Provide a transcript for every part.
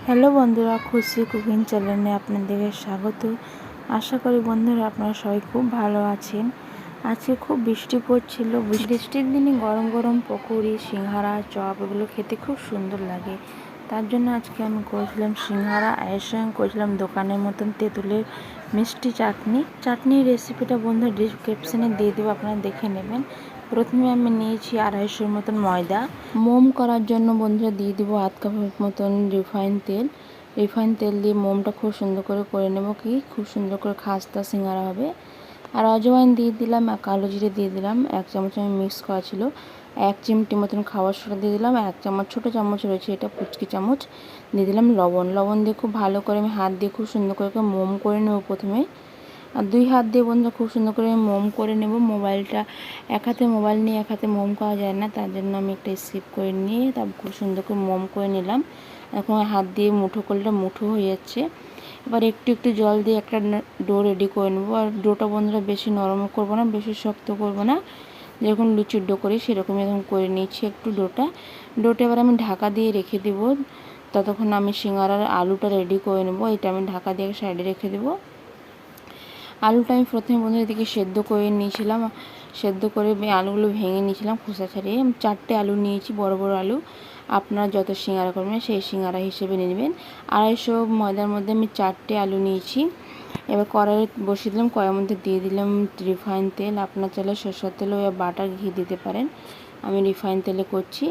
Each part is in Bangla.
হ্যালো বন্ধুরা, খুশি কুকিং চ্যানেলে আপনাদেরকে স্বাগত। আশা করি বন্ধুরা আপনারা সবাই খুব ভালো আছেন। আজকে খুব বৃষ্টি পড়ছিল। বৃষ্টির দিনে গরম গরম পকোড়ি, সিঙ্গারা, চপ এগুলো খেতে খুব সুন্দর লাগে। তার জন্য আজকে আমি করেছিলাম সিঙ্গারা, এর সঙ্গে করেছিলাম দোকানের মতন তেঁতুলের মিষ্টি চাটনির রেসিপিটা বন্ধুরা ডিসক্রিপশানে দিয়ে দেবো, আপনারা দেখে নেবেন। প্রথমে আমি নিয়েছি 250 মতন ময়দা। মোম করার জন্য বন্ধুরা দিয়ে দেবো 1/2 কাপের মতন রিফাইন তেল দিয়ে মোমটা খুব সুন্দর করে নেব, খুব সুন্দর করে খাস্তা সিঙ্গারা হবে। আর অজওয়াইন দিয়ে দিলাম, কালো জিরে দিয়ে দিলাম 1 চামচ, আমি মিক্স করা ছিল। 1 চিমটি মতন খাবার সোডা দিয়ে দিলাম, 1 চামচ ছোটো চামচ রয়েছে এটা পুচকি চামচ, দিয়ে দিলাম লবণ দিয়ে খুব ভালো করে আমি হাত দিয়ে খুব সুন্দর করে মোম করে নেব প্রথমে। আর 2 হাত দিয়ে বন্ধুরা খুব সুন্দর করে মোম করে নেব। এক হাতে মোবাইল নিয়ে এক হাতে মোম করা যায় না, তার জন্য আমি একটা স্কিপ করে নিয়ে তারপর খুব সুন্দর করে মোম করে নিলাম। এখন হাত দিয়ে মুঠো করলে মুঠো হয়ে যাচ্ছে। এবার একটু একটু জল দিয়ে একটা ডো রেডি করে নেব। আর ডোটা বন্ধুরা বেশি নরম করব না, বেশি শক্ত করব না, যখন লুচির ডো করি সেরকমই এখন করে নিয়েছি একটু ডোটা এবার আমি ঢাকা দিয়ে রেখে দেব। ততক্ষণ আমি সিঙ্গারার আলুটা রেডি করে নেব। এটা আমি ঢাকা দিয়ে সাইডে রেখে দেবো। আলুটা আমি প্রথমে বন্ধুরা এদিকে সেদ্ধ করে নিয়েছিলাম, সেদ্ধ করে আলুগুলো ভেঙে নিয়েছিলাম খোসা ছাড়িয়ে। 4টে আলু নিয়েছি, বড় বড় আলু। আপনারা যত সিঙ্গারা করবেন সেই সিঙ্গারা হিসেবে নিয়ে নেবেন। 250 ময়দার মধ্যে আমি 4টে আলু নিয়েছি। এবার কড়াই বসিয়ে দিলাম, কড়াইয়ের মধ্যে দিয়ে দিলাম রিফাইন তেল। আপনার চাইলে সরষের তেল বা বাটার ঘি দিতে পারেন, আমি রিফাইন তেলে করছি।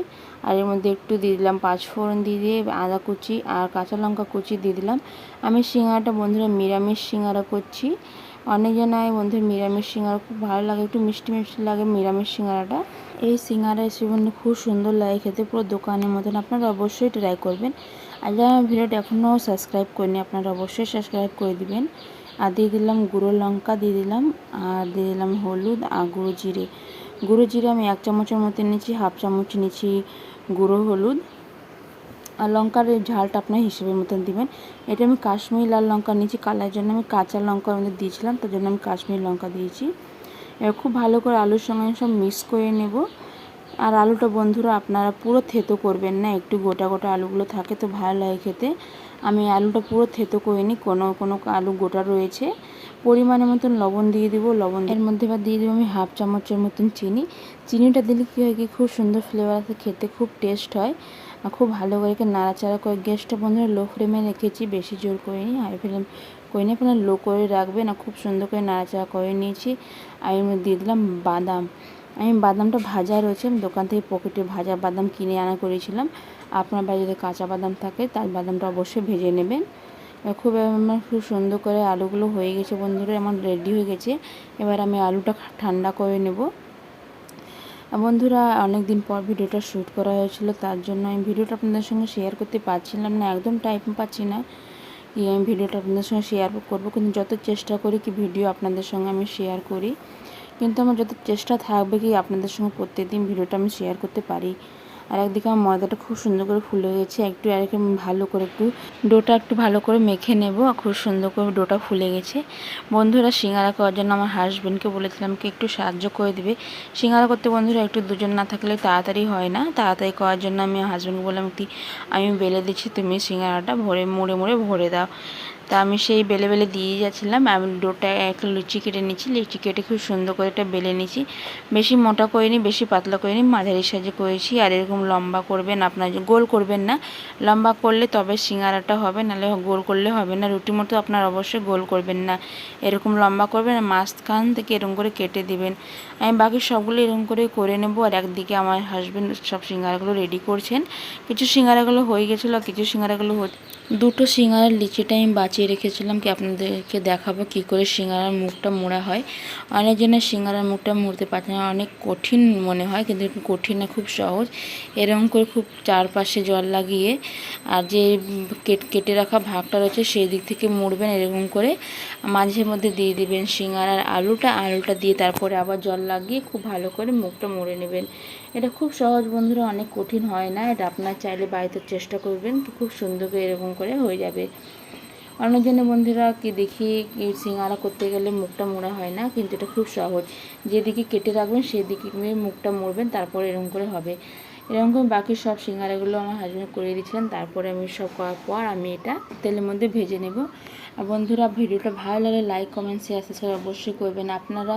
আর এর মধ্যে একটু দিয়ে দিলাম 5 ফোড়ন, দিয়ে আদা কুচি আর কাঁচা লঙ্কা কুচি দিয়ে দিলাম। আমি সিঙ্গারাটা বন্ধুরা নিরামিষ সিঙ্গারা করছি। অনেকজনাই বন্ধুরা নিরামিষ সিঙ্গারা খুব ভালো লাগে, একটু মিষ্টি মিষ্টি লাগে নিরামিষ সিঙ্গারাটা। এই সিঙ্গারা এসে বন্ধু খুব সুন্দর লাগে খেতে, পুরো দোকানের মতন। আপনারা অবশ্যই ট্রাই করবেন। আর যারা ভিডিওটা এখনও সাবস্ক্রাইব করেনি আপনারা অবশ্যই সাবস্ক্রাইব করে দিবেন। আর দিয়ে দিলাম গুঁড়ো লঙ্কা দিয়ে দিলাম, আর দিয়ে দিলাম হলুদ আর গুঁড়ো জিরে আমি 1 চামচের মতো নিচ্ছি, 1/2 চামচ নিচ্ছি গুঁড়ো হলুদ। আর লঙ্কার ঝালটা আপনার হিসেবের মতন দিবেন। এটা আমি কাশ্মীরি লাল লঙ্কা নিয়েছি, কালার জন্য আমি কাঁচা লঙ্কার মধ্যে দিয়েছিলাম, তার জন্য আমি কাশ্মীরি লঙ্কা দিয়েছি। এবার খুব ভালো করে আলুর সঙ্গে সব মিক্স করে নেব। আর আলুটা বন্ধুরা আপনারা পুরো থেতো করবেন না, একটু গোটা গোটা আলুগুলো থাকে তো ভালো লাগে খেতে। আমি আলুটা পুরো থেতো করিনি, কোনো আলু গোটা রয়েছে। পরিমাণের মতন লবণ দিয়ে দিব, এর মধ্যে এবার দিয়ে দেবো আমি 1/2 চামচের মতন চিনিটা দিলে কী হয় কি খুব সুন্দর ফ্লেভার আছে, খেতে খুব টেস্ট হয়। আর খুব ভালো করে নাড়াচাড়া করে, গ্যাসটা বন্ধুরা লো ফ্লেমে রেখেছি, বেশি জোর করিনি, হাই ফ্লেম করিনি, আপনারা লো করে রাখবেন। আর খুব সুন্দর করে নাড়াচাড়া করে নিয়েছি। আর এর মধ্যে দিয়ে দিলাম বাদাম। আমি বাদামটা ভাজা রয়েছে, আমি দোকান থেকে পকেটে ভাজা বাদাম কিনে আনা করেছিলাম। আপনার বাড়িতে যদি কাঁচা বাদাম থাকে তার বাদামটা অবশ্যই ভেজে নেবেন। আমার খুব সুন্দর করে আলুগুলো হয়ে গেছে বন্ধুরা, আমার রেডি হয়ে গেছে। এবার আমি আলুটা ঠান্ডা করে নেব। বন্ধুরা অনেক দিন পর ভিডিওটা শ্যুট করা হয়েছিল, তার জন্য আমি ভিডিওটা আপনাদের সঙ্গে শেয়ার করতে পারছিলাম না, একদম টাইম পাচ্ছি না কি আমি ভিডিওটা আপনাদের সঙ্গে শেয়ার করব। কিন্তু যত চেষ্টা করি কি ভিডিও আপনাদের সঙ্গে আমি শেয়ার করি, কিন্তু আমার যত চেষ্টা থাকবে কি আপনাদের সঙ্গে প্রত্যেকদিন ভিডিওটা আমি শেয়ার করতে পারি। আর একদিকে আমার ময়দাটা খুব সুন্দর করে ফুলে গেছে, ভালো করে ডোটা একটু ভালো করে মেখে নেব। খুব সুন্দর করে ডোটা ফুলে গেছে। বন্ধুরা সিঙ্গারা করার জন্য আমার হাজব্যান্ডকে বলেছিলাম কি একটু সাহায্য করে দিবে। সিঙ্গারা করতে বন্ধুরা একটু দুজন না থাকলে তাড়াতাড়ি হয় না, তাড়াতাড়ি করার জন্য আমি হাজব্যান্ডকে বললাম কি আমি বেলে দিচ্ছি, তুমি সিঙ্গারাটা মুড়ে ভরে দাও। তা আমি সেই বেলে দিয়ে যাচ্ছিলাম। আমি ডোটা একটা লুচি কেটে নিচ্ছি, লুচি কেটে খুব সুন্দর করে এটা বেলে নিচ্ছি। বেশি মোটা করিনি, বেশি পাতলা করিনি, মাঝারি সাইজে করেছি। আর এরকম লম্বা করবেন, আপনার গোল করবেন না, লম্বা করলে তবে সিঙ্গারাটা হবে, নাহলে গোল করলে হবে না। রুটি মতো আপনার অবশ্যই গোল করবেন না, এরকম লম্বা করবেন, আর মাঝখান থেকে এরকম করে কেটে দিবেন। আমি বাকি সবগুলো এরকম করে নেব। আর একদিকে আমার হাজব্যান্ড সব সিঙ্গারাগুলো রেডি করছেন। কিছু সিঙ্গারাগুলো হয়ে গেছিলো, কিছু সিঙ্গারাগুলো দুটো সিঙ্গারার লিচিটা আমি বাঁচিয়ে রেখেছিলাম কি আপনাদেরকে দেখাবো কি করে সিঙ্গারার মুখটা মোড়া হয়। অনেকজনের সিঙ্গারার মুখটা মুড়তে পারছে না, অনেক কঠিন মনে হয়, কিন্তু কঠিন না, খুব সহজ। এরকম করে খুব চারপাশে জল লাগিয়ে আর যে কেটে রাখা ভাগটা রয়েছে সেই দিক থেকে মুড়বেন। এরকম করে মাঝে মধ্যে দিয়ে দিবেন সিঙ্গারার আলুটা দিয়ে তারপরে আবার জল লাগিয়ে খুব ভালো করে মুখটা মুড়ে নেবেন। এটা খুব সহজ বন্ধুরা, অনেক কঠিন হয় না। এটা আপনার চাইলে বাড়িতে চেষ্টা করবেন, খুব সুন্দর করে এরকম করে হয়ে যাবে। অনেকজনের বন্ধুরা কি দেখি সিঙ্গারা করতে গেলে মুখটা মোড়া হয় না, কিন্তু এটা খুব সহজ। যেদিকে কেটে রাখবেন সেদিকে মুখটা মুড়বেন, তারপরে এরকম করে হবে। এরকম করে বাকি সব সিঙ্গারাগুলো আমার হাজব্যান্ড করে দিয়েছিলেন। তারপরে আমি সব করার পর আমি এটা তেলের মধ্যে ভেজে নেব। আর বন্ধুরা, ভিডিওটা ভালো লাগলে লাইক কমেন্ট শেয়ার সাবস্ক্রাইব অবশ্যই করবেন। আপনারা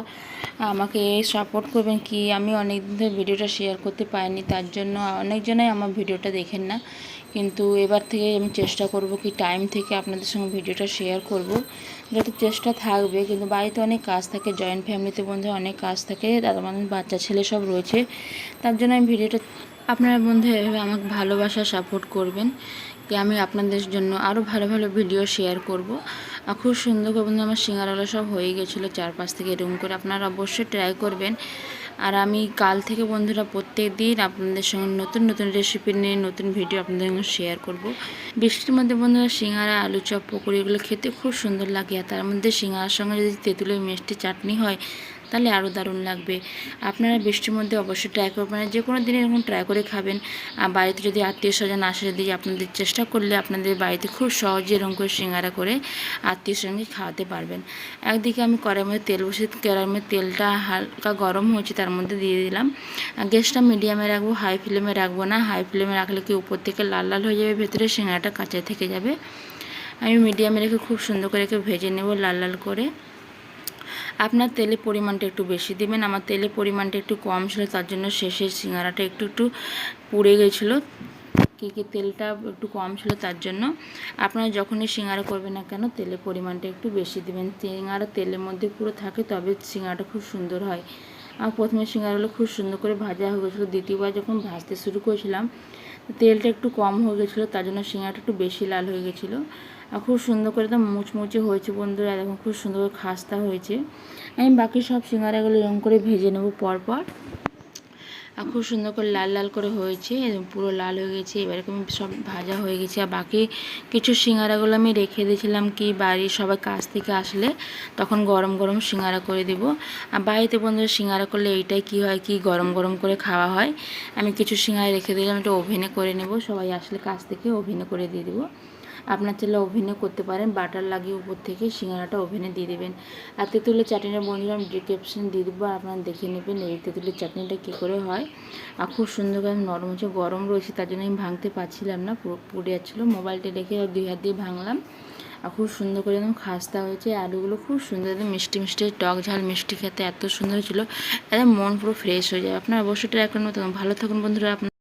আমাকে সাপোর্ট করবেন কি আমি অনেক দিন ধরে ভিডিওটা শেয়ার করতে পারিনি, তার জন্য অনেকজনাই আমার ভিডিওটা দেখেন না, কিন্তু এবার থেকে আমি চেষ্টা করব কি টাইম থেকে আপনাদের সঙ্গে ভিডিওটা শেয়ার করব। যত চেষ্টা থাকবে, কিন্তু বাড়িতে অনেক কাজ থাকে, জয়েন্ট ফ্যামিলিতে বন্ধু অনেক কাজ থাকে, দাদা মানুষ বাচ্চা ছেলে সব রয়েছে, তার জন্য আমি ভিডিওটা আপনারা বন্ধু এভাবে আমাকে ভালোবাসা সাপোর্ট করবেন কি আমি আপনাদের জন্য আরও ভালো ভালো ভিডিও শেয়ার করব। আর খুব সুন্দর করে বন্ধু আমার সিঙ্গারাগুলো সব হয়ে গেছিলো 4-5 থেকে এরকম করে, আপনারা অবশ্যই ট্রাই করবেন। আর আমি কাল থেকে বন্ধুরা প্রত্যেক দিন আপনাদের সঙ্গে নতুন নতুন রেসিপি নিয়ে নতুন ভিডিও আপনাদের সঙ্গে শেয়ার করব। বৃষ্টির মধ্যে বন্ধুরা সিঙ্গারা, আলু চপ, পকোড়ি এগুলো খেতে খুব সুন্দর লাগে। আর তার মধ্যে সিঙ্গারার সঙ্গে যদি তেঁতুলের মিষ্টি চাটনি হয় তাহলে আরও দারুণ লাগবে। আপনারা বৃষ্টির মধ্যে অবশ্যই ট্রাই করবেন, যে কোনো দিন এরকম ট্রাই করে খাবেন। আর বাড়িতে যদি আত্মীয় স্বজন আসে, যদি আপনাদের চেষ্টা করলে আপনাদের বাড়িতে খুব সহজে এরকম করে সিঙ্গারা করে আত্মীয় স্বজনকে খাওয়াতে পারবেন। একদিকে আমি কড়াইয়ের মধ্যে তেল বসে, কড়াইয়ের মধ্যে তেলটা হালকা গরম হয়েছে, তার মধ্যে দিয়ে দিলাম। গ্যাসটা মিডিয়ামে রাখবো, হাই ফ্লেমে রাখবো না। হাই ফ্লেমে রাখলে কি উপর থেকে লাল লাল হয়ে যাবে, ভেতরে সিঙ্গারাটা কাঁচা থেকে যাবে। আমি মিডিয়ামে রেখে খুব সুন্দর করে ভেজে নেব লাল লাল করে। আপনার তেলের পরিমাণটা একটু বেশি দিবেন। আমার তেলের পরিমাণটা একটু কম ছিল, তার জন্য শেষের সিঙ্গারাটা একটু পুড়ে গেছিলো, কি তেলটা একটু কম ছিল, তার জন্য আপনারা যখনই সিঙ্গারা করবেন না কেন তেলের পরিমাণটা একটু বেশি দিবেন। সিঙ্গারা তেলের মধ্যে পুরো থাকে, তবে সিঙ্গারাটা খুব সুন্দর হয়। আর প্রথমে সিঙ্গারাগুলো খুব সুন্দর করে ভাজা হয়ে গেছিলো, দ্বিতীয়বার যখন ভাজতে শুরু করেছিলাম তেলটা একটু কম হয়ে গেছিলো, তার জন্য সিঙ্গারাটা একটু বেশি লাল হয়ে গেছিলো। আর খুব সুন্দর করে একদম মুচমুচে হয়েছে বন্ধুরা, এখন খুব সুন্দর করে খাস্তা হয়েছে। আমি বাকি সব সিঙ্গারাগুলো এরকম করে ভেজে নেব পরপর। আর খুব সুন্দর করে লাল লাল করে হয়েছে, পুরো লাল হয়ে গেছে। এবার এরকম সব ভাজা হয়ে গেছে। আর বাকি কিছু সিঙ্গারাগুলো আমি রেখে দিয়েছিলাম কি বাড়ির সবাই কাজ থেকে আসলে তখন গরম গরম সিঙ্গারা করে দেব। আর বাড়িতে বন্ধুরা সিঙ্গারা করলে এইটাই কি হয় কি গরম গরম করে খাওয়া হয়। আমি কিছু সিঙ্গারা রেখে দিলাম, এটা ওভেনে করে নেব, সবাই আসলে কাজ থেকে ওভেনে করে দিয়ে দেবো। আপনার চাইলে ওভেনে করতে পারেন, বাটার লাগিয়ে উপর থেকে সিঙ্গারাটা ওভেনে দিয়ে দেবেন। আর তেঁতুলের চাটনিটা বন্ধুরা আমি ডিসক্রিপশনে দিয়ে দেবো, আপনারা দেখে নেবেন এই তেঁতুলের চাটনিটা কী করে হয়। আর খুব সুন্দর করে নরম হচ্ছে, গরম রয়েছে তার জন্য আমি ভাঙতে পারছিলাম না, পুরো পুড়ে যাচ্ছিলো। মোবাইলটা রেখে 2 হাত দিয়ে ভাঙলাম। আর খুব সুন্দর করে একদম খাস্তা হয়েছে। আলুগুলো খুব সুন্দর, একদম মিষ্টি মিষ্টি, টক ঝাল মিষ্টি খেতে এত সুন্দর ছিল, একদম মন পুরো ফ্রেশ হয়ে যায়। আপনারা অবশ্যই ট্রাই করুন। ভালো থাকুন বন্ধুরা। আপনার